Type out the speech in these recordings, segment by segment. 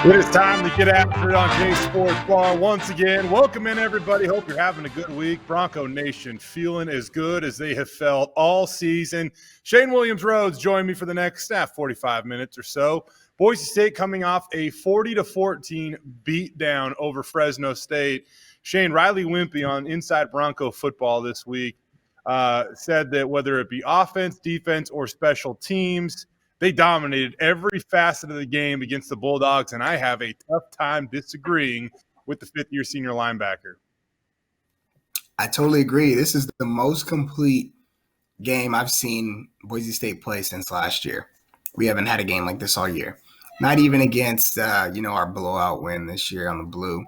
It is time to get after it on J Sports Bar once again. Welcome in, everybody. Hope you're having a good week. Bronco Nation feeling as good as they have felt all season. Shane Williams-Rhodes joined me for the next 45 minutes or so. Boise State coming off a 40-14 beatdown over Fresno State. Shane, Riley Wimpy on Inside Bronco Football this week said that whether it be offense, defense, or special teams, they dominated every facet of the game against the Bulldogs, and I have a tough time disagreeing with the fifth-year senior linebacker. I totally agree. This is the most complete game I've seen Boise State play since last year. We haven't had a game like this all year. Not even against, our blowout win this year on the Blue.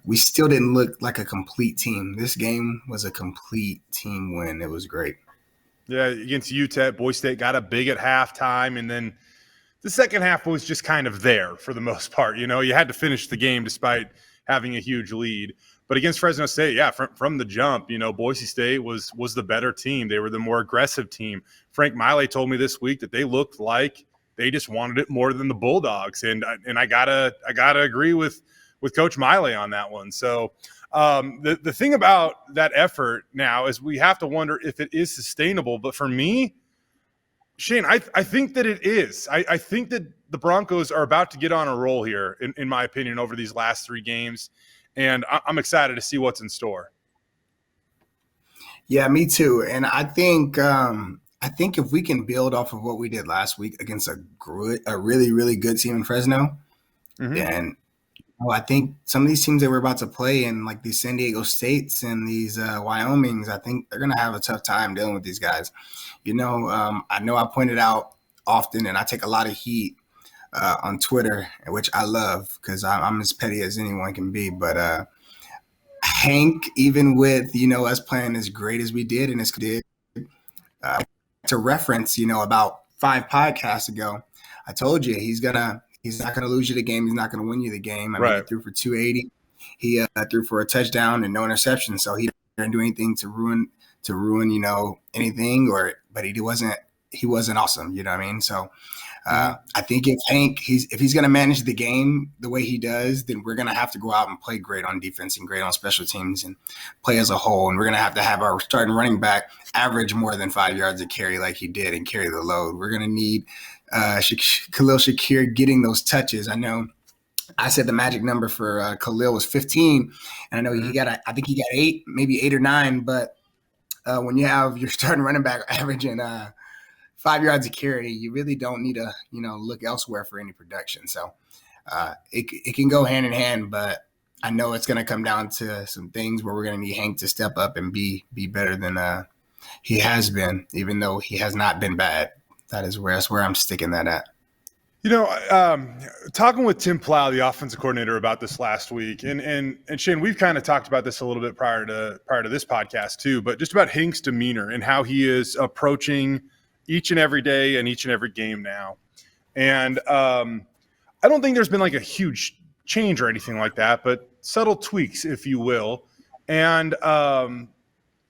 We still didn't look like a complete team. This game was a complete team win. It was great. Yeah, against UTEP, Boise State got up big at halftime, and then the second half was just kind of there for the most part. You know, you had to finish the game despite having a huge lead. But against Fresno State, yeah, from the jump, Boise State was the better team. They were the more aggressive team. Frank Miley told me this week that they looked like they just wanted it more than the Bulldogs, and I gotta agree with Coach Miley on that one. So the thing about that effort now is we have to wonder if it is sustainable. But for me, Shane, I think that it is. I think that the Broncos are about to get on a roll here, in my opinion, over these last three games. And I'm excited to see what's in store. Yeah, me too. And I think if we can build off of what we did last week against a really, really good team in Fresno, then I think some of these teams that we're about to play in, like these San Diego States and these Wyomings, I think they're going to have a tough time dealing with these guys. I know I pointed out often, and I take a lot of heat on Twitter, which I love because I'm as petty as anyone can be. But Hank, even with, us playing as great as we did and as did, to reference, about 5 podcasts ago, I told you he's not going to lose you the game. He's not going to win you the game. I mean, he threw for 280. He threw for a touchdown and no interception. So he didn't do anything to ruin, anything. But he wasn't awesome. You know what I mean? So I think if he's going to manage the game the way he does, then we're going to have to go out and play great on defense and great on special teams and play as a whole. And we're going to have our starting running back average more than 5 yards a carry like he did and carry the load. We're going to need Khalil Shakir getting those touches. I know I said the magic number for Khalil was 15, and I know I think he got 8, maybe 8 or 9. But when you have your starting running back averaging 5 yards a carry, you really don't need to look elsewhere for any production. So it can go hand in hand, but I know it's going to come down to some things where we're going to need Hank to step up and be better than he has been, even though he has not been bad. That's where I'm sticking that at. Talking with Tim Plow, the offensive coordinator, about this last week, and Shane, we've kind of talked about this a little bit prior to this podcast too, but just about Hank's demeanor and how he is approaching each and every day and each and every game now. And I don't think there's been like a huge change or anything like that, but subtle tweaks, if you will. And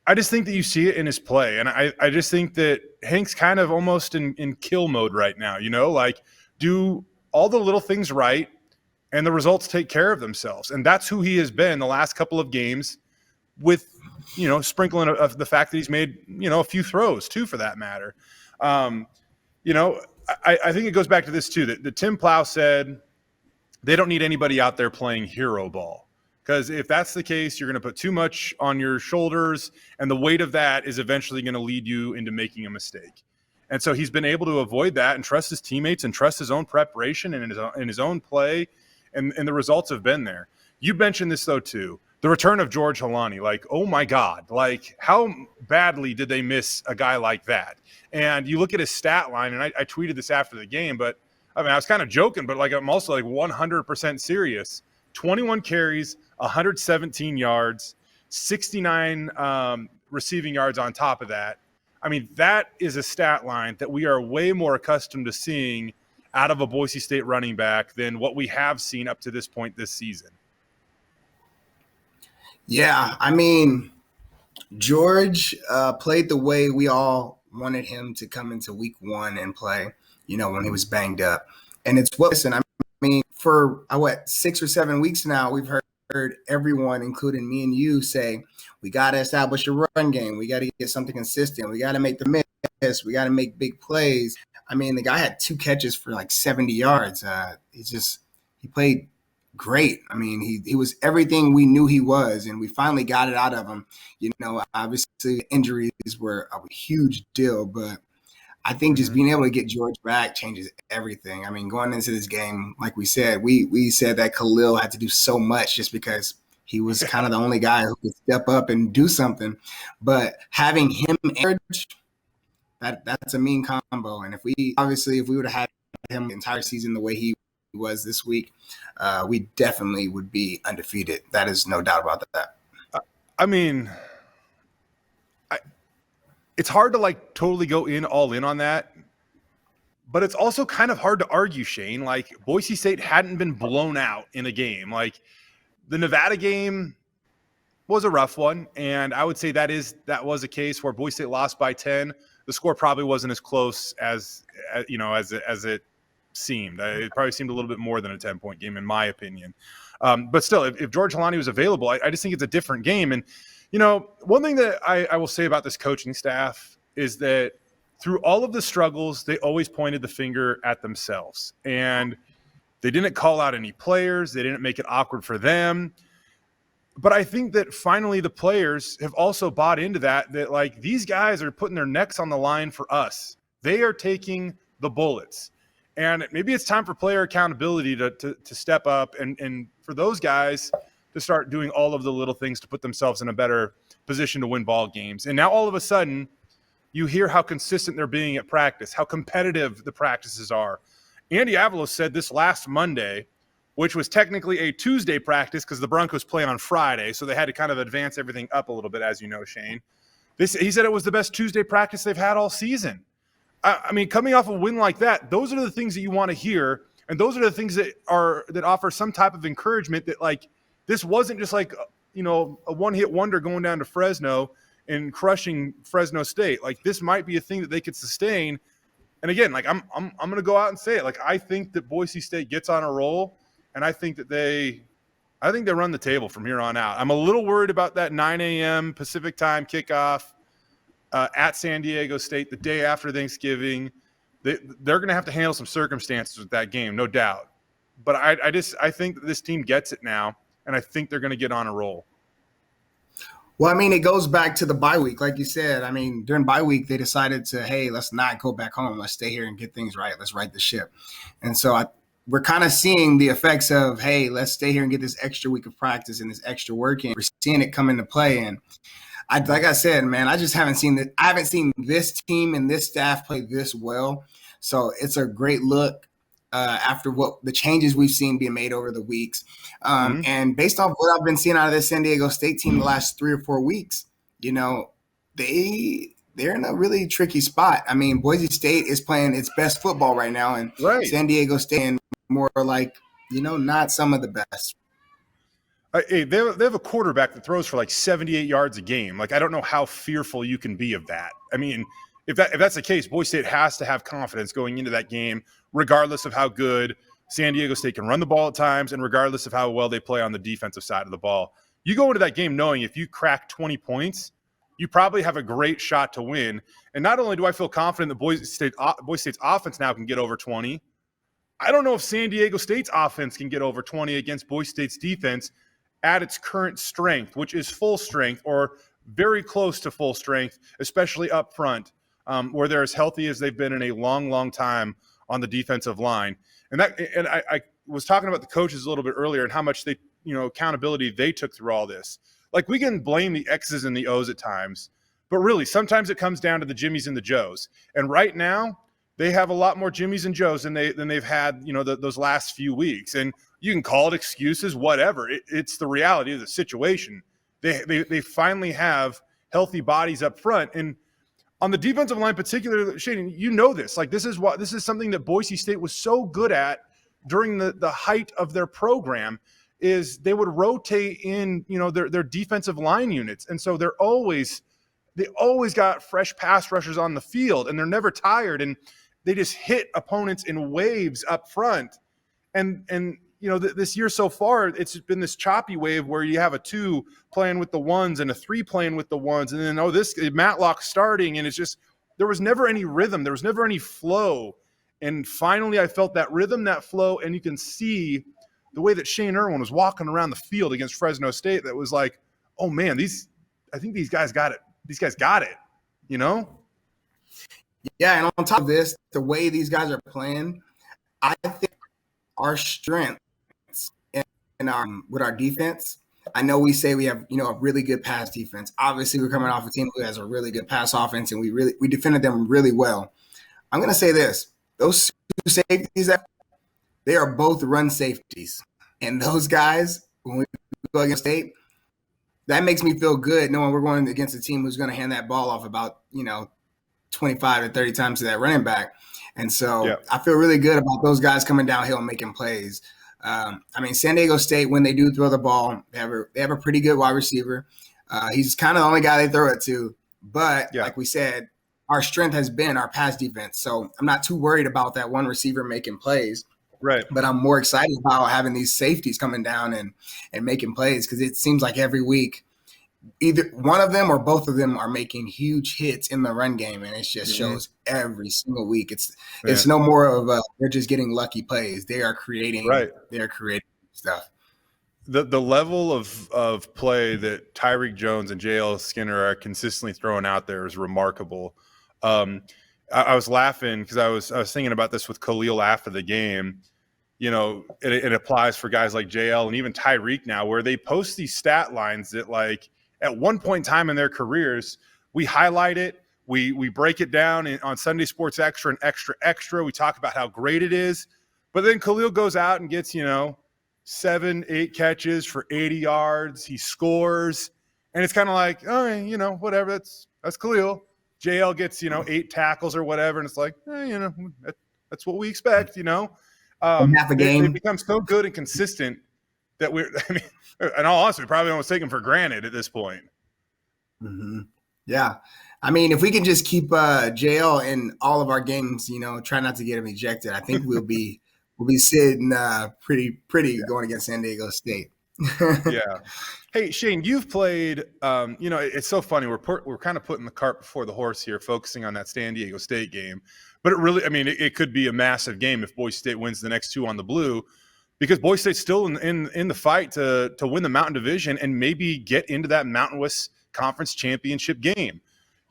I just think that you see it in his play. And I just think that Hank's kind of almost in kill mode right now, like do all the little things right and the results take care of themselves. And that's who he has been the last couple of games with, sprinkling of the fact that he's made, a few throws too, for that matter. I think it goes back to this too, that Tim Plow said they don't need anybody out there playing hero ball. Because if that's the case, you're going to put too much on your shoulders, and the weight of that is eventually going to lead you into making a mistake. And so he's been able to avoid that and trust his teammates and trust his own preparation and in his own play, and the results have been there. You mentioned this, though, too. The return of George Halani, oh, my God. How badly did they miss a guy like that? And you look at his stat line, and I tweeted this after the game, but, I was kind of joking, but, I'm also, 100% serious. 21 carries, 117 yards, 69 receiving yards on top of that. That is a stat line that we are way more accustomed to seeing out of a Boise State running back than what we have seen up to this point this season. Yeah, George played the way we all wanted him to come into week 1 and play, when he was banged up. And it's what, listen, for 6 or 7 weeks now, we've heard everyone, including me and you, say we got to establish a run game. We got to get something consistent. We got to make the miss. We got to make big plays. I mean, the guy had 2 catches for like 70 yards. He played great. I mean, he was everything we knew he was, and we finally got it out of him. You know, obviously injuries were a huge deal, but I think just being able to get George back changes everything. I mean, going into this game, like we said, we said that Khalil had to do so much just because he was kind of the only guy who could step up and do something. But having him encourage, that's a mean combo. And if we would have had him the entire season the way he was this week, we definitely would be undefeated. That is no doubt about that. I mean, it's hard to like totally go all in on that, but it's also kind of hard to argue, Shane. Like, Boise State hadn't been blown out in a game. Like, the Nevada game was a rough one, and I would say that was a case where Boise State lost by 10. The score probably wasn't as close as it seemed. It probably seemed a little bit more than a 10-point game, in my opinion. But still, if George Holani was available, I just think it's a different game. And you know, one thing that I will say about this coaching staff is that through all of the struggles, they always pointed the finger at themselves. And they didn't call out any players. They didn't make it awkward for them. But I think that finally the players have also bought into that like, these guys are putting their necks on the line for us. They are taking the bullets. And maybe it's time for player accountability to step up and for those guys to start doing all of the little things to put themselves in a better position to win ball games. And now all of a sudden, you hear how consistent they're being at practice, how competitive the practices are. Andy Avalos said this last Monday, which was technically a Tuesday practice because the Broncos play on Friday, so they had to kind of advance everything up a little bit, as you know, Shane. He said it was the best Tuesday practice they've had all season. I mean, coming off a win like that, those are the things that you want to hear, and those are the things that offer some type of encouragement that, like, this wasn't just like, you know, a one-hit wonder going down to Fresno and crushing Fresno State. Like, this might be a thing that they could sustain. And again, like, I'm going to go out and say it. Like, I think that Boise State gets on a roll, and I think they run the table from here on out. I'm a little worried about that 9 a.m. Pacific time kickoff at San Diego State the day after Thanksgiving. They're going to have to handle some circumstances with that game, no doubt. But I think that this team gets it now. And I think they're going to get on a roll. Well, I mean, it goes back to the bye week. Like you said, I mean, during bye week, they decided to, hey, let's not go back home. Let's stay here and get things right. Let's right the ship. And so we're kind of seeing the effects of, hey, let's stay here and get this extra week of practice and this extra work in. We're seeing it come into play. And like I said, man, I just haven't seen that. I haven't seen this team and this staff play this well. So it's a great look. After what the changes we've seen being made over the weeks. And based off what I've been seeing out of this San Diego State team the last 3 or 4 weeks, you know, they're in a really tricky spot. I mean, Boise State is playing its best football right now, and San Diego State and more like, you know, not some of the best. Hey, they have a quarterback that throws for like 78 yards a game. Like, I don't know how fearful you can be of that. I mean, if that's the case, Boise State has to have confidence going into that game, regardless of how good San Diego State can run the ball at times and regardless of how well they play on the defensive side of the ball. You go into that game knowing if you crack 20 points, you probably have a great shot to win. And not only do I feel confident that Boise State's offense now can get over 20, I don't know if San Diego State's offense can get over 20 against Boise State's defense at its current strength, which is full strength or very close to full strength, especially up front, where they're as healthy as they've been in a long, long time on the defensive line. And I was talking about the coaches a little bit earlier and how much they, you know, accountability they took through all this. Like, we can blame the X's and the O's at times, but really sometimes it comes down to the Jimmies and the Joes. And right now they have a lot more Jimmies and Joes than they've had, you know, those last few weeks. And you can call it excuses, whatever. It's the reality of the situation. They finally have healthy bodies up front. And on the defensive line, particularly, Shane, you know this. Like, this is something that Boise State was so good at during the height of their program, is they would rotate in, you know, their defensive line units, and so they always got fresh pass rushers on the field, and they're never tired, and they just hit opponents in waves up front, and this year so far, it's been this choppy wave where you have a 2 playing with the 1s and a 3 playing with the 1s. And then, this Matlock starting. And it's just, there was never any rhythm. There was never any flow. And finally I felt that rhythm, that flow. And you can see the way that Shane Irwin was walking around the field against Fresno State. That was like, oh man, I think these guys got it. These guys got it, Yeah, and on top of this, the way these guys are playing, I think our strengths with our defense. I know we say we have a really good pass defense. Obviously, we're coming off a team who has a really good pass offense, and we defended them really well. I'm going to say this: those 2 safeties, they are both run safeties, and those guys, when we go against State, that makes me feel good knowing we're going against a team who's going to hand that ball off about 25 to 30 times to that running back. And so I feel really good about those guys coming downhill and making plays. San Diego State, when they do throw the ball, they have a pretty good wide receiver. He's kind of the only guy they throw it to. But like we said, our strength has been our pass defense. So I'm not too worried about that one receiver making plays. Right. But I'm more excited about having these safeties coming down and making plays, because it seems like every week either one of them or both of them are making huge hits in the run game, and it just shows every single week. It's no more of they're just getting lucky plays. They are creating they're creating stuff. The level of play that Tyreek Jones and JL Skinner are consistently throwing out there is remarkable. I was laughing because I was thinking about this with Khalil after the game. It applies for guys like JL and even Tyreek now, where they post these stat lines that, like, at one point in time in their careers, we highlight it, we break it down on Sunday Sports Extra and Extra. We talk about how great it is, but then Khalil goes out and gets 7-8 catches for 80 yards. He scores, and it's kind of like, whatever. That's Khalil. JL gets 8 tackles or whatever, and it's like, that's what we expect. Half a game. It becomes so good and consistent that in all honesty, we probably almost take him for granted at this point. Mm-hmm. Yeah. If we can just keep JL in all of our games, try not to get him ejected, I think we'll be sitting pretty going against San Diego State. Yeah. Hey, Shane, you've played. It's so funny. We're kind of putting the cart before the horse here, focusing on that San Diego State game. But it really, it could be a massive game if Boise State wins the next 2 on the blue, because Boise State's still in the fight to win the Mountain Division and maybe get into that Mountain West Conference championship game.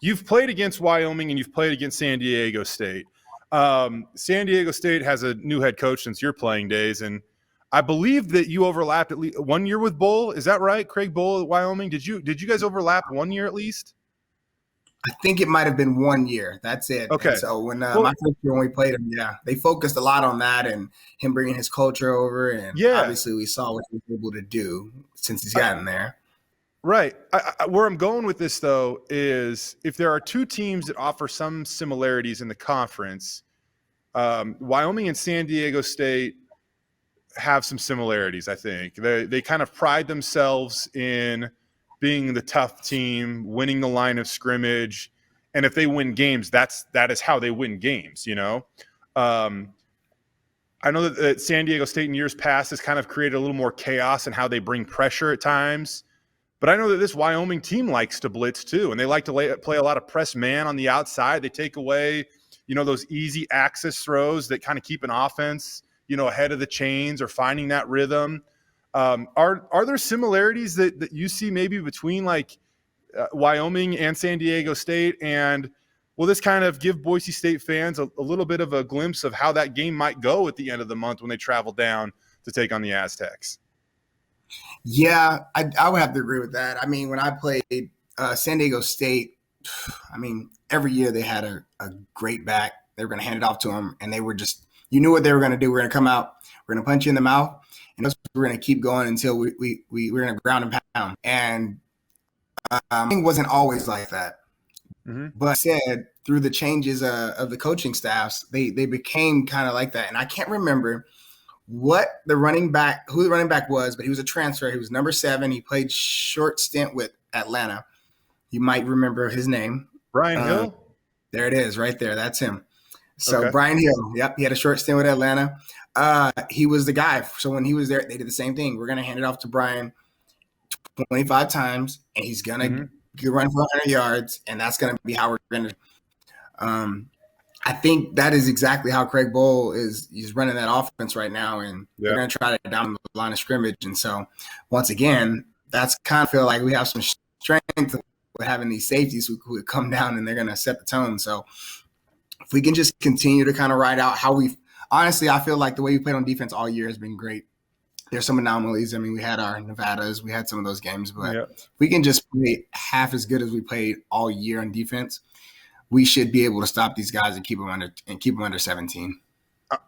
You've played against Wyoming and you've played against San Diego State. San Diego State has a new head coach since your playing days, and I believe that you overlapped at least 1 year with Bull. Is that right? Craig Bull at Wyoming. Did you guys overlap 1 year at least? I think it might have been 1 year. That's it. Okay. And so my first year when we played him, they focused a lot on that and him bringing his culture over. And obviously we saw what he was able to do since he's gotten there. Right. Where I'm going with this, though, is if there are 2 teams that offer some similarities in the conference, Wyoming and San Diego State have some similarities, I think. They kind of pride themselves in being the tough team, winning the line of scrimmage, and if they win games, that is how they win games. I know that San Diego State in years past has kind of created a little more chaos in how they bring pressure at times, but I know that this Wyoming team likes to blitz too, and they like to play a lot of press man on the outside. They take away, those easy access throws that kind of keep an offense, ahead of the chains or finding that rhythm. Are there similarities that you see maybe between Wyoming and San Diego State? And will this kind of give Boise State fans a little bit of a glimpse of how that game might go at the end of the month when they travel down to take on the Aztecs? Yeah, I would have to agree with that. When I played San Diego State, every year they had a great back. They were going to hand it off to them, and they were just, you knew what they were going to do. We're going to come out, we're going to punch you in the mouth, and we're going to keep going until we're going to ground and pound. And it wasn't always like that. Mm-hmm. But I said through the changes of the coaching staffs, they became kind of like that. And I can't remember who the running back was, but he was a transfer. He was number 7. He played short stint with Atlanta. You might remember his name. Brian Hill? There it is right there. That's him. So okay. Brian Hill. Yep. He had a short stint with Atlanta. He was the guy. So when he was there, they did the same thing. We're going to hand it off to Brian 25 times, and he's going to run for 100 yards, and that's going to be how we're going to I think that is exactly how Craig Bowl is. He's running that offense right now, and they're going to try to down the line of scrimmage. And so, once again, that's kind of feel like we have some strength with having these safeties who would come down and they're going to set the tone. So, if we can just continue to kind of ride out how we've – honestly, I feel like the way we played on defense all year has been great. There's some anomalies. I mean, we had our Nevadas. We had some of those games. But if we can just play half as good as we played all year on defense – we should be able to stop these guys and keep them under 17.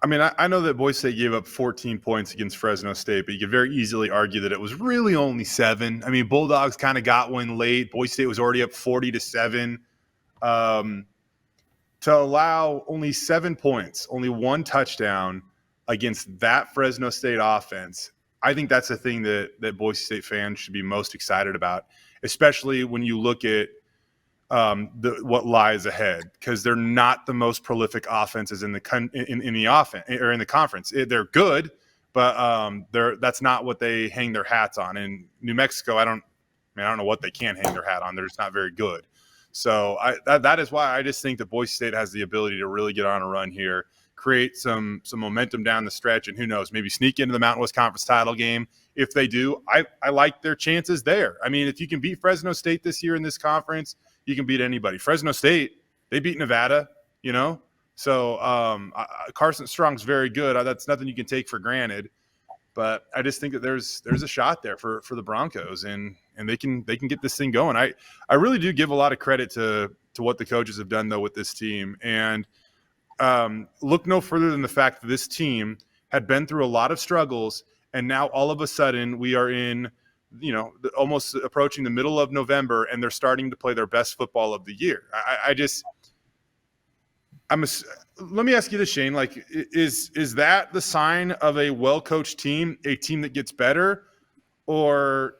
I mean, I know that Boise State gave up 14 points against Fresno State, but you could very easily argue that it was really only 7. I mean, Bulldogs kind of got one late. Boise State was already up 40-7. To allow only 7 points, only 1 touchdown against that Fresno State offense, I think that's the thing that Boise State fans should be most excited about, especially when you look at what lies ahead, because they're not the most prolific offenses in the offense or in the conference. They're good, but that's not what they hang their hats on. In New Mexico, I don't know what they can hang their hat on. They're just not very good. So that is why I just think that Boise State has the ability to really get on a run here, create some momentum down the stretch, and who knows, maybe sneak into the Mountain West Conference title game. If they do, I like their chances there. I mean, if you can beat Fresno State this year in this conference, you can beat anybody. Fresno State, they beat Nevada, So Carson Strong's very good. That's nothing you can take for granted. But I just think that there's a shot there for the Broncos, and they can get this thing going. I really do give a lot of credit to what the coaches have done though with this team, and look no further than the fact that this team had been through a lot of struggles, and now all of a sudden we are in almost approaching the middle of November, and they're starting to play their best football of the year. Let me ask you this, Shane. Like, is that the sign of a well-coached team, a team that gets better, or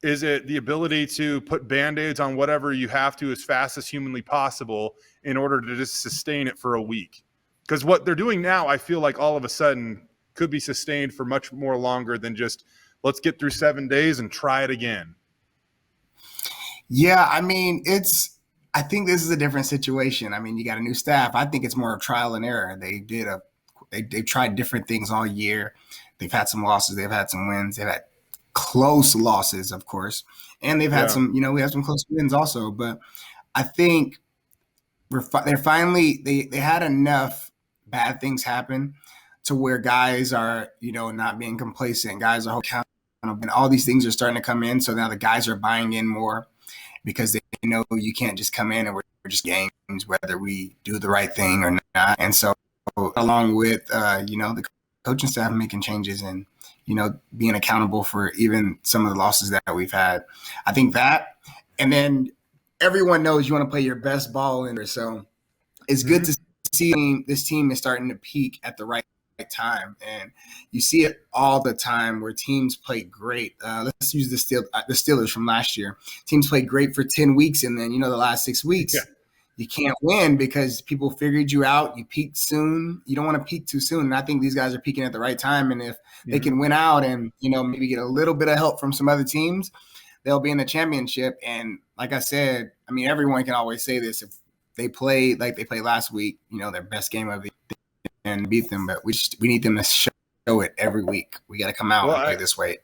is it the ability to put Band-Aids on whatever you have to as fast as humanly possible in order to just sustain it for a week? Because what they're doing now, I feel like all of a sudden could be sustained for much more longer than just let's get through 7 days and try it again. Yeah, I mean, I think this is a different situation. I mean, you got a new staff. I think it's more of trial and error. They've tried different things all year. They've had some losses. They've had some wins. They've had close losses, of course. And they've had some, we have some close wins also. But I think they're finally, they had enough bad things happen to where guys are, not being complacent. Guys are accountable. And all these things are starting to come in. So now the guys are buying in more because they know you can't just come in and we're just games, whether we do the right thing or not. And so along with, the coaching staff making changes and, being accountable for even some of the losses that we've had. I think that, and then everyone knows you want to play your best ball in there. So it's good to see this team is starting to peak at the right time, and you see it all the time where teams play great. Let's use the Steelers from last year. Teams played great for 10 weeks, and then the last 6 weeks you can't win because people figured you out. You peaked soon. You don't want to peak too soon, and I think these guys are peaking at the right time. And if they can win out and maybe get a little bit of help from some other teams, they'll be in the championship. And like I said, I mean, everyone can always say this: if they play like they played last week, their best game of the and beat them, but we need them to show it every week. We got to come out and play this way.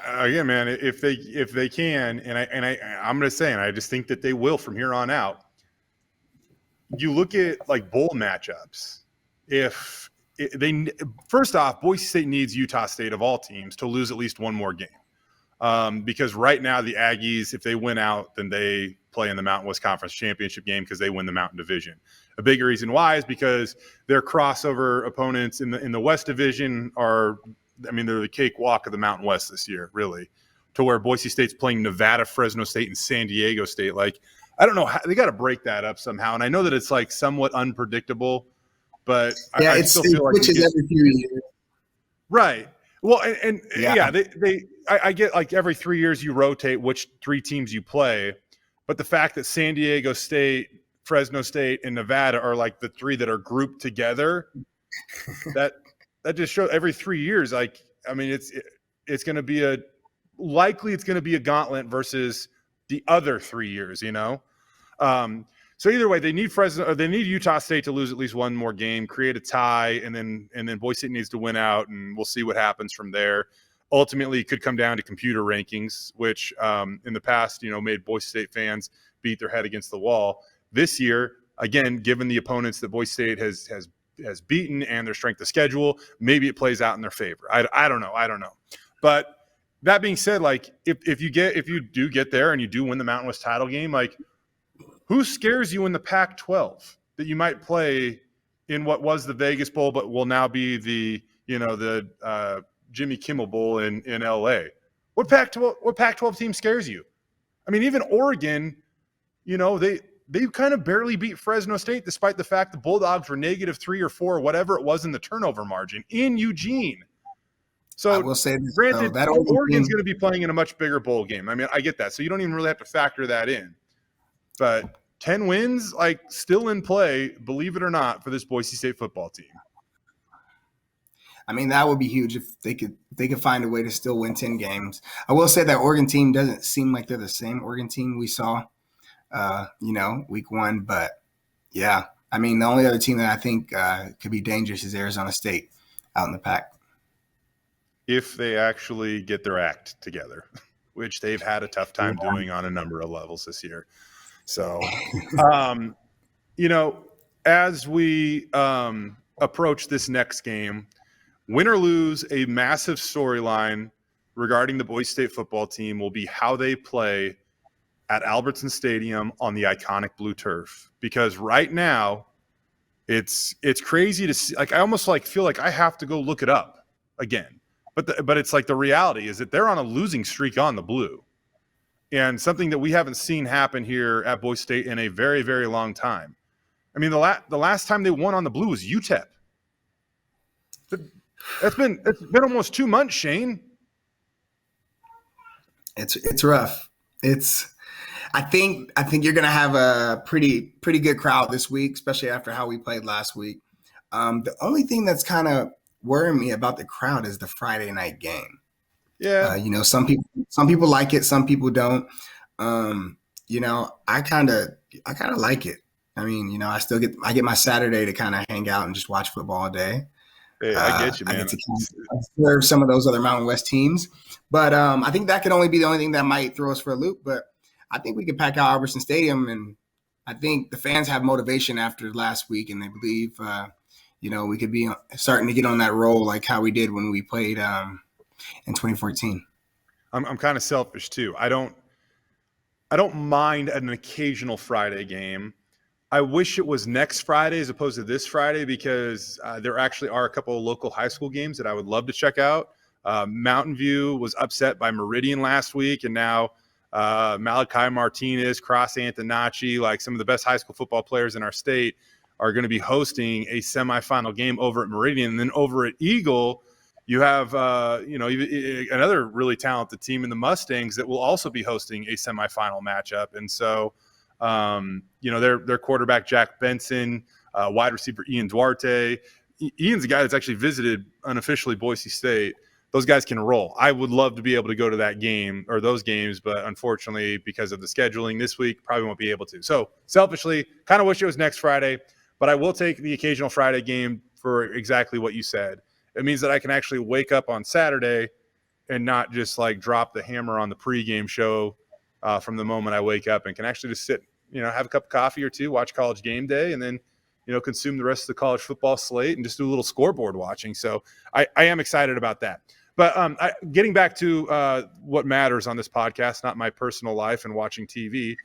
Again, man, if they can, and I'm going to say, and I just think that they will from here on out. You look at like bowl matchups. First off, Boise State needs Utah State of all teams to lose at least one more game, because right now the Aggies, if they win out, then they play in the Mountain West Conference Championship game because they win the Mountain Division. A big reason why is because their crossover opponents in the West Division they're the cakewalk of the Mountain West this year, really, to where Boise State's playing Nevada, Fresno State, and San Diego State. Like, I don't know how they got to break that up somehow. And I know that it's like somewhat unpredictable, but I still feel like it every few years. Right. Well, I get like every 3 years you rotate which 3 teams you play, but the fact that San Diego State, Fresno State, and Nevada are like the 3 that are grouped together, that just shows every 3 years. Like, I mean, it's going to be it's going to be a gauntlet versus the other 3 years, you know? So either way, they need Utah State to lose at least one more game, create a tie, and then Boise State needs to win out, and we'll see what happens from there. Ultimately, it could come down to computer rankings, which in the past, made Boise State fans beat their head against the wall. This year, again, given the opponents that Boise State has beaten and their strength of schedule, maybe it plays out in their favor. I don't know. But that being said, like if you do get there and you do win the Mountain West title game, like who scares you in the Pac-12 that you might play in what was the Vegas Bowl, but will now be the Jimmy Kimmel Bowl in LA? What Pac-12 team scares you? I mean, even Oregon, they kind of barely beat Fresno State, despite the fact the Bulldogs were -3 or 4, or whatever it was in the turnover margin in Eugene. So I will say this, granted, that Oregon's going to be playing in a much bigger bowl game. I mean, I get that. So you don't even really have to factor that in. But 10 wins, like, still in play, believe it or not, for this Boise State football team. I mean, that would be huge if they could find a way to still win 10 games. I will say that Oregon team doesn't seem like they're the same Oregon team we saw, week 1. But, yeah, I mean, the only other team that I think could be dangerous is Arizona State out in the Pac. If they actually get their act together, which they've had a tough time doing on a number of levels this year. So, as we approach this next game, win or lose, a massive storyline regarding the Boise State football team will be how they play at Albertson Stadium on the iconic blue turf. Because right now, it's crazy to see. Like, I almost feel like I have to go look it up again. But it's like the reality is that they're on a losing streak on the blue. And something that we haven't seen happen here at Boise State in a very, very long time. I mean, the last time they won on the blue was UTEP. It's been almost 2 months, Shane. It's rough. I think you're gonna have a pretty good crowd this week, especially after how we played last week. The only thing that's kind of worrying me about the crowd is the Friday night game. Yeah. Some people like it, some people don't. I kind of like it. I mean, I get my Saturday to kind of hang out and just watch football all day. Hey, I get you, man. I get to serve some of those other Mountain West teams, but I think that could only be the only thing that might throw us for a loop. But I think we could pack out Albertson Stadium, and I think the fans have motivation after last week, and they believe, we could be starting to get on that roll like how we did when we played in 2014. I'm kind of selfish too. I don't mind an occasional Friday game. I wish it was next Friday as opposed to this Friday, because there actually are a couple of local high school games that I would love to check out. Mountain View was upset by Meridian last week, and now Malachi Martinez, Cross Antonacci, like some of the best high school football players in our state, are going to be hosting a semifinal game over at Meridian. And then over at Eagle, you have another really talented team in the Mustangs that will also be hosting a semifinal matchup. And so, their quarterback Jack Benson, wide receiver Ian Duarte. Ian's a guy that's actually visited unofficially Boise State. Those guys can roll. I would love to be able to go to that game or those games, but unfortunately, because of the scheduling this week, probably won't be able to. So selfishly, kind of wish it was next Friday, but I will take the occasional Friday game for exactly what you said. It means that I can actually wake up on Saturday and not just like drop the hammer on the pregame show from the moment I wake up, and can actually just sit, have a cup of coffee or two, watch College Game Day, and then, consume the rest of the college football slate and just do a little scoreboard watching. So I am excited about that. But getting back to what matters on this podcast, not my personal life and watching TV,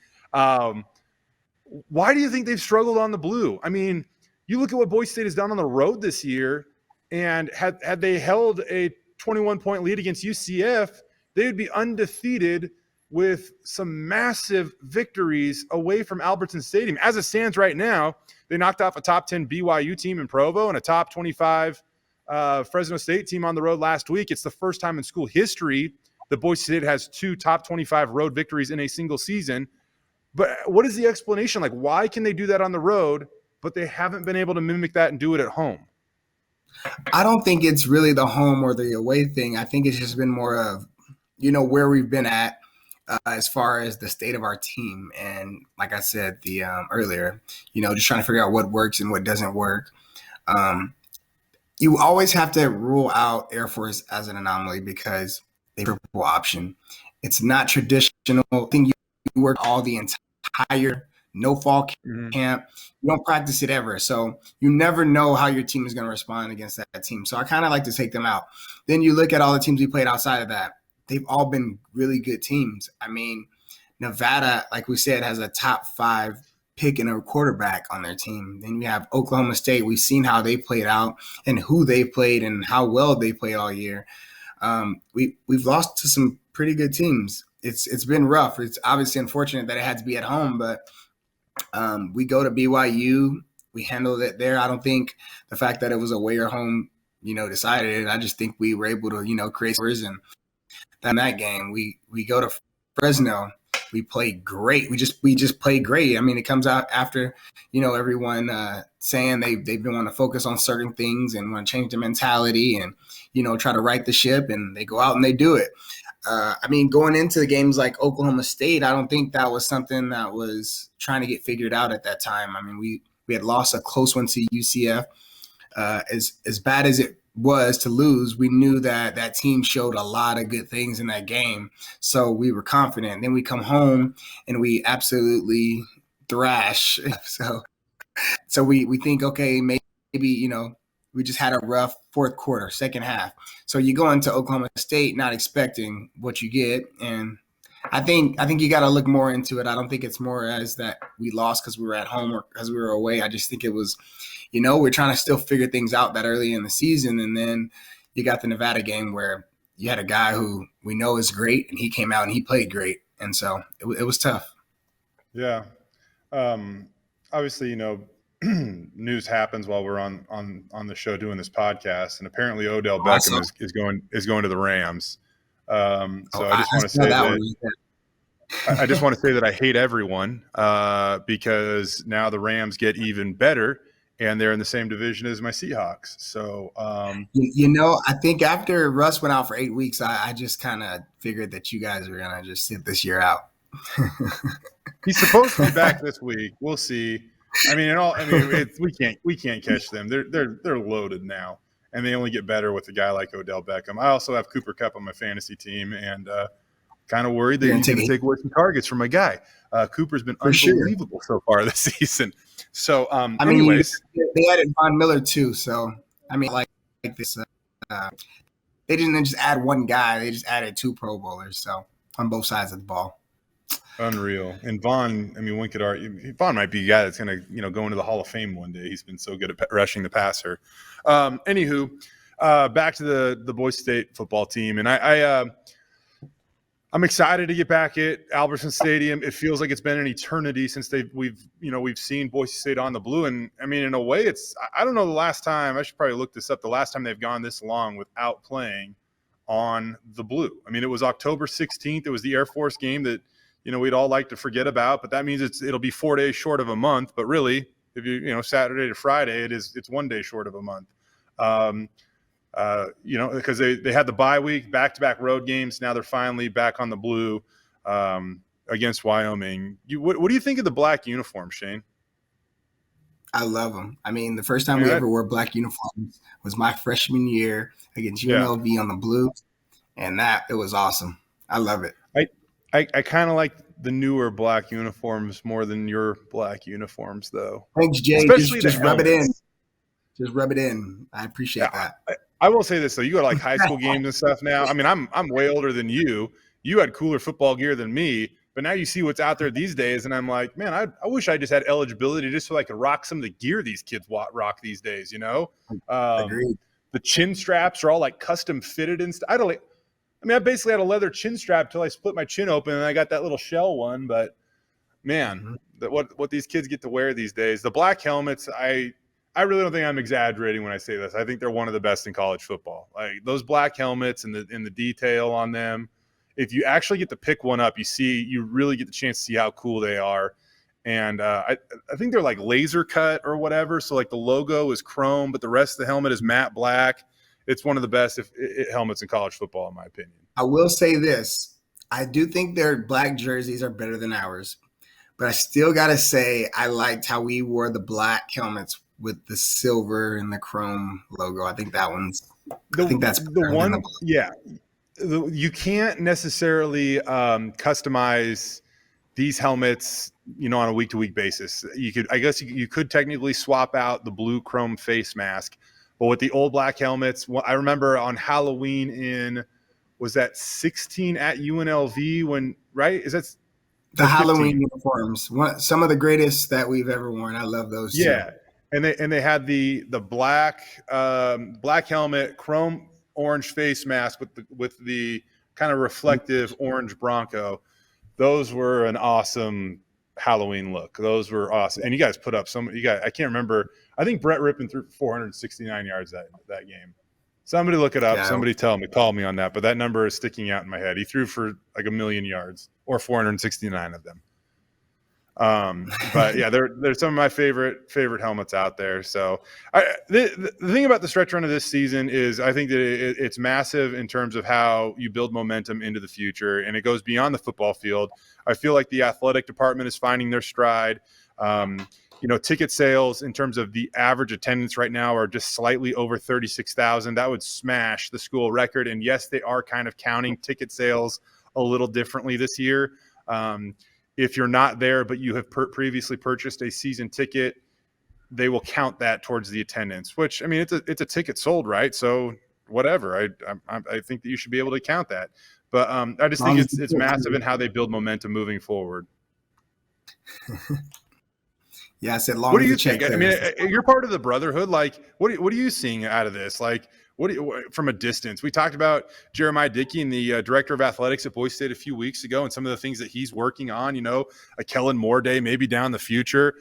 why do you think they've struggled on the blue? I mean, you look at what Boise State has done on the road this year, and had they held a 21-point lead against UCF, they would be undefeated with some massive victories away from Albertson Stadium. As it stands right now, they knocked off a top 10 BYU team in Provo and a top 25 Fresno State team on the road last week. It's the first time in school history that Boise State has 2 top 25 road victories in a single season. But what is the explanation? Like, why can they do that on the road, but they haven't been able to mimic that and do it at home? I don't think it's really the home or the away thing. I think it's just been more of, where we've been at as far as the state of our team. And like I said the earlier, just trying to figure out what works and what doesn't work. Um, you always have to rule out Air Force as an anomaly because they triple option. It's not traditional. I think you work all the entire no fall camp. You don't practice it ever. So you never know how your team is going to respond against that team. So I kind of like to take them out. Then you look at all the teams we played outside of that. They've all been really good teams. I mean, Nevada, like we said, has a top 5 pick and a quarterback on their team. Then we have Oklahoma State. We've seen how they played out and who they played and how well they played all year. We've lost to some pretty good teams. It's been rough. It's obviously unfortunate that it had to be at home, but we go to BYU. We handled it there. I don't think the fact that it was away or home, decided it. I just think we were able to, create scores. And in that game, we go to Fresno. We played great. We just played great. I mean, it comes out after, everyone saying they've been wanting to focus on certain things and want to change the mentality and, try to right the ship, and they go out and they do it. I mean, going into the games like Oklahoma State, I don't think that was something that was trying to get figured out at that time. I mean, we had lost a close one to UCF. As bad as it was to lose, we knew that team showed a lot of good things in that game. So we were confident. Then we come home and we absolutely thrash. So we think, okay, maybe, we just had a rough fourth quarter, second half. So you go into Oklahoma State not expecting what you get. And I think you got to look more into it. I don't think it's more as that we lost because we were at home or because we were away. I just think it was, we're trying to still figure things out that early in the season. And then you got the Nevada game where you had a guy who we know is great, and he came out and he played great. And so it was tough. Yeah. Obviously, news happens while we're on the show doing this podcast, and apparently Odell Beckham is going to the Rams. I just want to say that I hate everyone because now the Rams get even better, and they're in the same division as my Seahawks. So, I think after Russ went out for 8 weeks, I just kind of figured that you guys were gonna just sit this year out. He's supposed to be back this week. We'll see. I mean, we can't catch them. They're loaded now, and they only get better with a guy like Odell Beckham. I also have Cooper Kupp on my fantasy team, and kind of worried that he's going to take away some targets from my guy. Cooper's been unbelievable so far this season. So, anyways, they added Von Miller too. So, I mean, like this, they didn't just add one guy; they just added 2 Pro Bowlers. So, on both sides of the ball. Unreal. And Vaughn, I mean, one could argue Vaughn might be a guy that's going to, go into the Hall of Fame one day. He's been so good at rushing the passer. Anywho, back to the Boise State football team. And I'm excited to get back at Albertson Stadium. It feels like it's been an eternity since we've seen Boise State on the blue. And I mean, in a way, I don't know the last time. I should probably look this up. The last time they've gone this long without playing on the blue. I mean, it was October 16th. It was the Air Force game that, we'd all like to forget about, but that means it'll be 4 days short of a month. But really, if Saturday to Friday, it's 1 day short of a month. Because they had the bye week, back-to-back road games. Now they're finally back on the blue against Wyoming. What do you think of the black uniform, Shane? I love them. I mean, the first time we ever wore black uniforms was my freshman year against UNLV on the blue, and it was awesome. I love it. I kind of like the newer black uniforms more than your black uniforms, though. Thanks, Jay. Especially just rub it in. Just rub it in. I appreciate that. I will say this though: you go to like high school games and stuff now. I mean, I'm way older than you. You had cooler football gear than me, but now you see what's out there these days, and I'm like, man, I wish I just had eligibility just so I could rock some of the gear these kids rock these days. Agreed. The chin straps are all like custom fitted and stuff. I basically had a leather chin strap till I split my chin open, and I got that little shell one. But man, what these kids get to wear these days, the black helmets, I really don't think I'm exaggerating when I say this. I think they're one of the best in college football. Like those black helmets and the detail on them. If you actually get to pick one up, you really get the chance to see how cool they are. And I think they're like laser cut or whatever. So like the logo is chrome, but the rest of the helmet is matte black. It's one of the best helmets in college football, in my opinion. I will say this. I do think their black jerseys are better than ours, but I still got to say I liked how we wore the black helmets with the silver and the chrome logo. I think that's the one. Yeah. You can't necessarily customize these helmets, on a week-to-week basis. I guess you could technically swap out the blue chrome face mask, but with the old black helmets, I remember on Halloween was that 16 at UNLV right? Is that the Halloween uniforms? Some of the greatest that we've ever worn. I love those. Yeah, too. And they had the black helmet, chrome orange face mask with the kind of reflective orange Bronco. Those were an awesome Halloween look. Those were awesome. And you guys put up I can't remember. I think Brett Rippon threw 469 yards that game. Somebody look it up. Yeah. Somebody call me on that. But that number is sticking out in my head. He threw for like 1 million yards or 469 of them. But yeah, they're some of my favorite helmets out there. So the thing about the stretch run of this season is I think that it's massive in terms of how you build momentum into the future, and it goes beyond the football field. I feel like the athletic department is finding their stride. Ticket sales in terms of the average attendance right now are just slightly over 36,000. That would smash the school record. And yes, they are kind of counting ticket sales a little differently this year. If you're not there, but you have previously purchased a season ticket, they will count that towards the attendance, which, I mean, it's a ticket sold, right? So whatever, I think that you should be able to count that. But I just think it's massive in how they build momentum moving forward. Yeah, I said long. What do you think? I mean, you're part of the brotherhood. Like, what are you seeing out of this? Like, from a distance? We talked about Jeremiah Dickey and the director of athletics at Boise State a few weeks ago, and some of the things that he's working on. A Kellen Moore day, maybe down the future.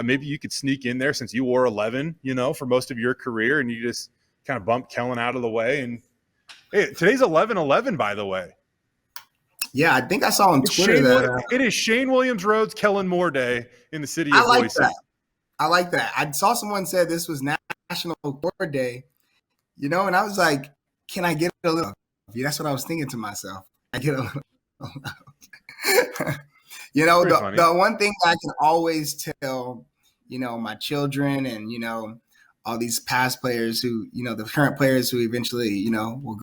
Maybe you could sneak in there since you wore 11, for most of your career, and you just kind of bump Kellen out of the way. And hey, today's 11/11, by the way. Yeah, I think I saw on Twitter it is Shane Williams Rhodes Kellen Moore Day in the city of Boise. I like that. I saw someone said this was National Board Day. And I was like, can I get a little? That's what I was thinking to myself. I get a little. The one thing I can always tell, my children and, all these past players who, the current players who eventually, will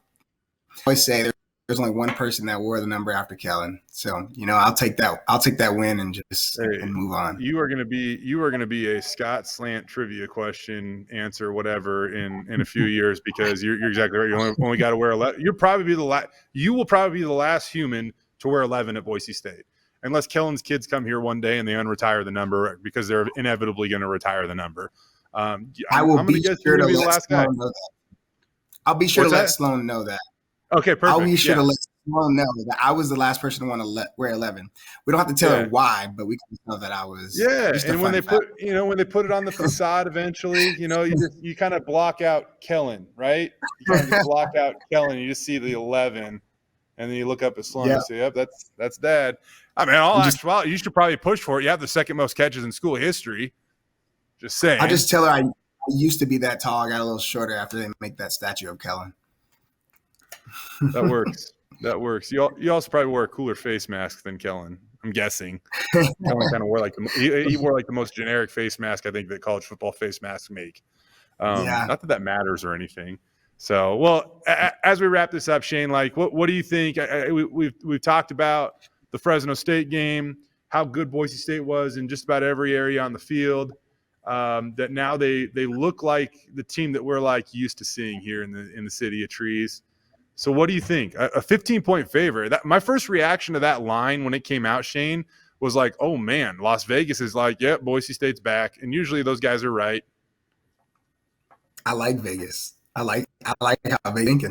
always say there's only one person that wore the number after Kellen. So, I'll take that win and just and move on. You are going to be a Scott Slant trivia question answer, whatever, in a few years, because you're exactly right. You only got to wear 11. You will probably be the last human to wear 11 at Boise State, unless Kellen's kids come here one day and they unretire the number, because they're inevitably going to retire the number. I will be sure to let Sloan know that. I'll be sure to let Sloan know that. Okay, perfect. I'll be sure to let Sloan know that I was the last person to want to wear 11. We don't have to tell her why, but we can tell that I was. Yeah, and when they put it on the facade eventually, you kind of block out Kellen, right? You kind of block out Kellen. You just see the 11, and then you look up at Sloan and say, "Yep, that's Dad." I mean, you should probably push for it. You have the second most catches in school history. Just saying. I'll just tell her I used to be that tall. I got a little shorter after they make that statue of Kellen. That works. You also probably wore a cooler face mask than Kellen, I'm guessing. Kellen kind of wore he wore like the most generic face mask I think that college football face masks make. Not that matters or anything. So, well, as we wrap this up, Shane, like what do you think? We've talked about the Fresno State game, how good Boise State was in just about every area on the field. That now they look like the team that we're like used to seeing here in the city of trees. So what do you think? A 15-point favorite. My first reaction to that line when it came out, Shane, was like, oh man, Las Vegas is like, yep, Boise State's back. And usually those guys are right. I like Vegas. I like how they're thinking.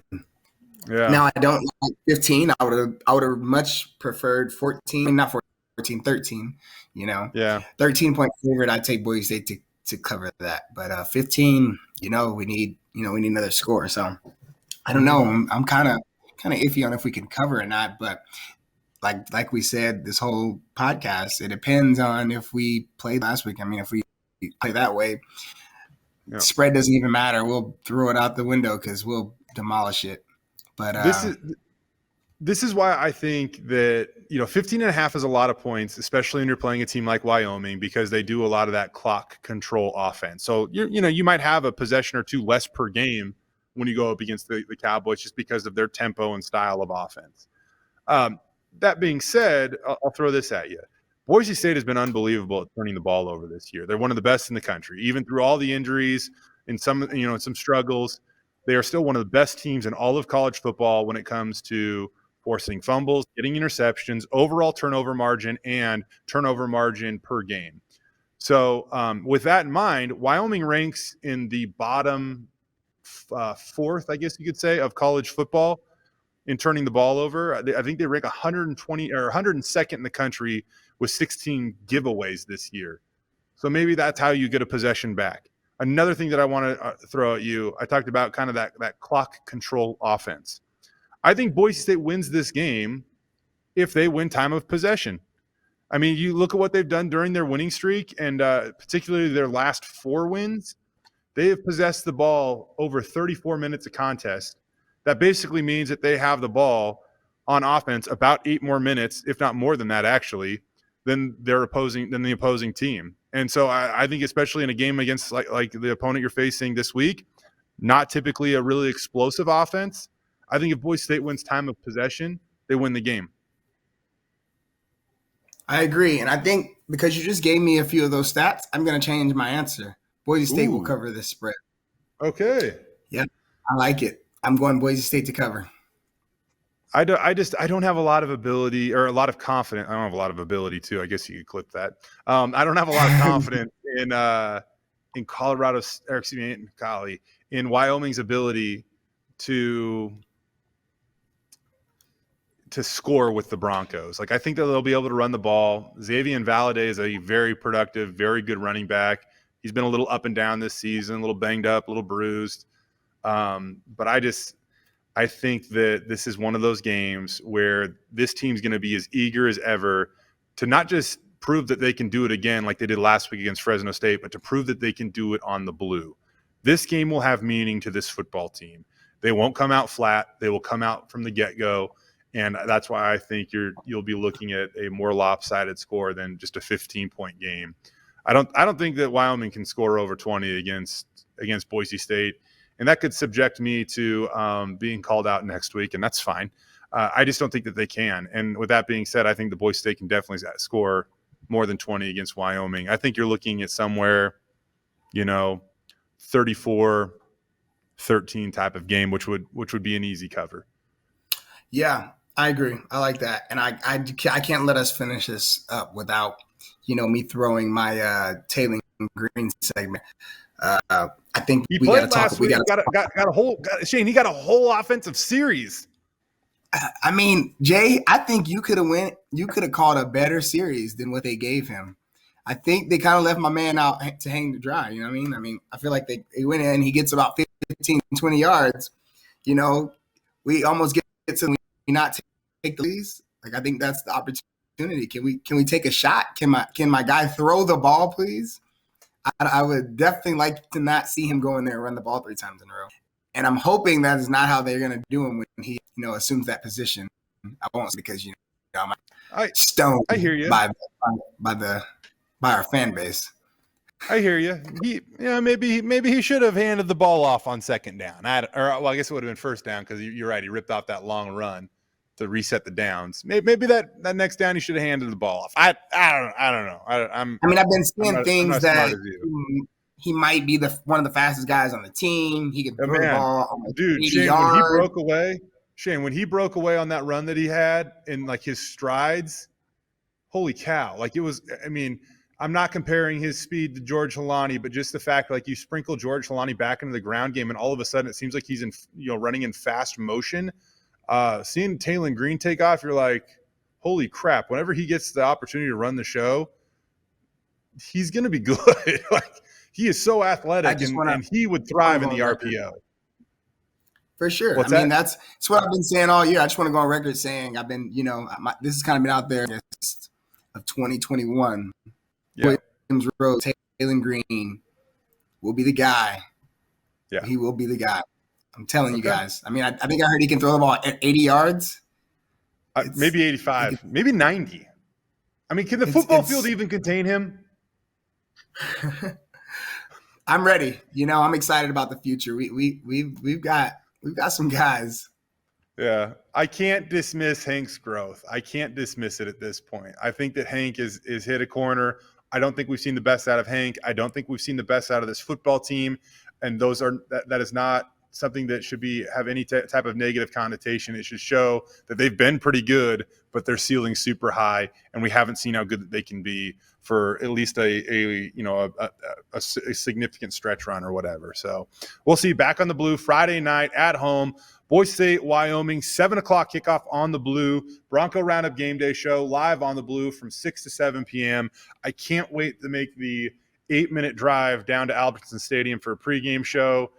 Yeah. Now I don't like 15. I would have much preferred 14, not 14, 13. Yeah. 13-point favorite. I'd take Boise State to cover that. But 15, we need another score. So I don't know. I'm kind of iffy on if we can cover or not. But like we said, this whole podcast, it depends on if we played last week. I mean, if we play that way, spread doesn't even matter. We'll throw it out the window because we'll demolish it. But this is why I think that, 15.5 is a lot of points, especially when you're playing a team like Wyoming, because they do a lot of that clock control offense. So, you might have a possession or two less per game when you go up against the Cowboys just because of their tempo and style of offense. That being said, I'll throw this at you. Boise State has been unbelievable at turning the ball over this year. They're one of the best in the country, even through all the injuries and some struggles. They are still one of the best teams in all of college football when it comes to forcing fumbles, getting interceptions, overall turnover margin, and turnover margin per game. So with that in mind, Wyoming ranks in the bottom fourth, I guess you could say, of college football in turning the ball over. I think they rank 120 or 102nd in the country with 16 giveaways this year. So maybe that's how you get a possession back. Another thing that I want to throw at you, I talked about kind of that clock control offense. I think Boise State wins this game if they win time of possession. I mean, you look at what they've done during their winning streak, and particularly their last 4 wins. They have possessed the ball over 34 minutes of contest. That basically means that they have the ball on offense about 8 more minutes, if not more than that, actually, than the opposing team. And so I think, especially in a game against like the opponent you're facing this week, not typically a really explosive offense. I think if Boise State wins time of possession, they win the game. I agree. And I think because you just gave me a few of those stats, I'm going to change my answer. Boise State will cover this spread. Okay. Yeah, I like it. I'm going Boise State to cover. I don't have a lot of ability or a lot of confidence. I don't have a lot of ability too. I guess you could clip that. I don't have a lot of confidence in Colorado, or excuse me, in Wyoming's ability to score with the Broncos. Like, I think that they'll be able to run the ball. Xavier Valade is a very productive, very good running back. He's been a little up and down this season, a little banged up, a little bruised. But I think that this is one of those games where this team's going to be as eager as ever to not just prove that they can do it again like they did last week against Fresno State, but to prove that they can do it on the blue. This game will have meaning to this football team. They won't come out flat. They will come out from the get-go. And that's why I think you'll be looking at a more lopsided score than just a 15-point game. I don't think that Wyoming can score over 20 against Boise State, and that could subject me to being called out next week, and that's fine. I just don't think that they can. And with that being said, I think the Boise State can definitely score more than 20 against Wyoming. I think you're looking at somewhere, 34-13 type of game, which would be an easy cover. Yeah, I agree. I like that. And I can't let us finish this up without, me throwing my Taylor Green segment. I think we got to talk. We got a whole Shane. He got a whole offensive series. I mean, Jay, I think you could have called a better series than what they gave him. I think they kind of left my man out to hang to dry. You know what I mean? I feel like they went in, he gets about 15, 20 yards. We almost get to not take the leads. Like, I think that's the opportunity. Can we take a shot? Can my guy throw the ball, please? I would definitely like to not see him go in there and run the ball 3 times in a row. And I'm hoping that is not how they're going to do him when he, assumes that position. I won't, because I'm stoned. I hear you by our fan base. I hear you. Maybe he should have handed the ball off on second down. I guess it would have been first down, because you're right. He ripped off that long run to reset the downs. Maybe that next down he should have handed the ball off. I don't know. I've been seeing things that he might be one of the fastest guys on the team. He could throw the ball on 80 Shane, yards. when he broke away on that run that he had in like his strides, holy cow. Like, it was, I'm not comparing his speed to George Holani, but just the fact, like, you sprinkle George Holani back into the ground game, and all of a sudden it seems like he's in, running in fast motion. Seeing Taylor Green take off, you're like, holy crap. Whenever he gets the opportunity to run the show, he's going to be good. Like, he is so athletic, and he would thrive in the RPO. For sure. What's I mean, that? that's what I've been saying all year. I just want to go on record saying I've been, this has kind of been out there of 2021. Yeah. Williams Road, Taylor Green will be the guy. Yeah. He will be the guy. I'm telling you guys. I mean, I think I heard he can throw the ball at 80 yards. Maybe 85, maybe 90. I mean, can the football field even contain him? I'm ready. I'm excited about the future. We've got some guys. Yeah, I can't dismiss Hank's growth. I can't dismiss it at this point. I think that Hank is hit a corner. I don't think we've seen the best out of Hank. I don't think we've seen the best out of this football team, and that is not something that should have any type of negative connotation. It should show that they've been pretty good, but their ceiling's super high, and we haven't seen how good that they can be for at least a significant stretch run or whatever. So we'll see. Back on the Blue Friday night at home, Boise State, Wyoming, 7 o'clock kickoff on the Blue. Bronco Roundup Game Day show live on the Blue from 6 to 7 p.m. I can't wait to make the 8-minute drive down to Albertson Stadium for a pregame show.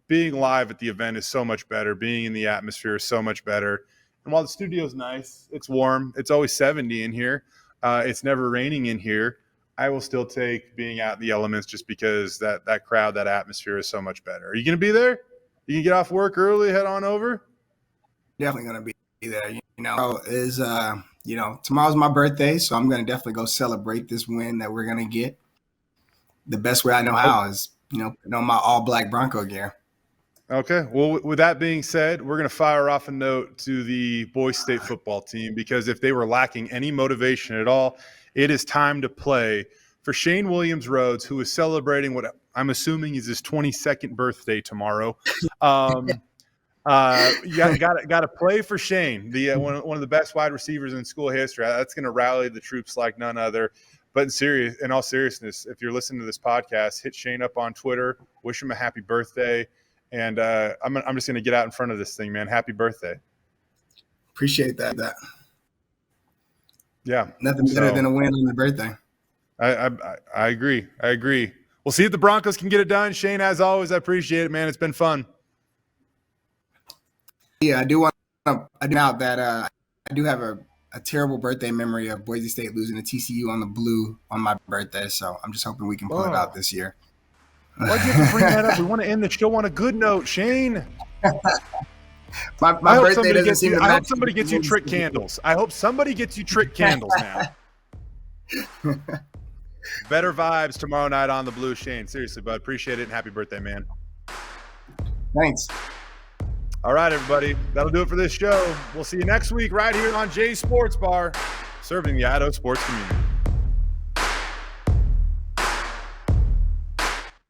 Being live at the event is so much better. Being in the atmosphere is so much better. And while the studio's nice, it's warm. It's always 70 in here. It's never raining in here. I will still take being out in the elements just because that crowd, that atmosphere is so much better. Are you going to be there? You can get off work early, head on over? Definitely going to be there. Tomorrow's my birthday, so I'm going to definitely go celebrate this win that we're going to get. The best way I know how is, putting on my all-black Bronco gear. Okay. Well, with that being said, we're going to fire off a note to the Boise State football team, because if they were lacking any motivation at all, it is time to play for Shane Williams Rhodes, who is celebrating what I'm assuming is his 22nd birthday tomorrow. You got to play for Shane, the one of the best wide receivers in school history. That's going to rally the troops like none other. But in all seriousness, if you're listening to this podcast, hit Shane up on Twitter, wish him a happy birthday. And I'm just going to get out in front of this thing, man. Happy birthday. Appreciate that. Yeah. Nothing better than a win on your birthday. I agree. We'll see if the Broncos can get it done. Shane, as always, I appreciate it, man. It's been fun. Yeah, I do want to note that I do have a terrible birthday memory of Boise State losing to TCU on the Blue on my birthday. So I'm just hoping we can pull it out this year. Why'd you have to bring that up? We want to end the show on a good note, Shane. my birthday doesn't seem to match. I hope somebody gets you trick candles. I hope somebody gets you trick candles now. Better vibes tomorrow night on the Blue, Shane. Seriously, bud. Appreciate it, and happy birthday, man. Thanks. All right, everybody. That'll do it for this show. We'll see you next week right here on Jay's Sports Bar, serving the Idaho sports community.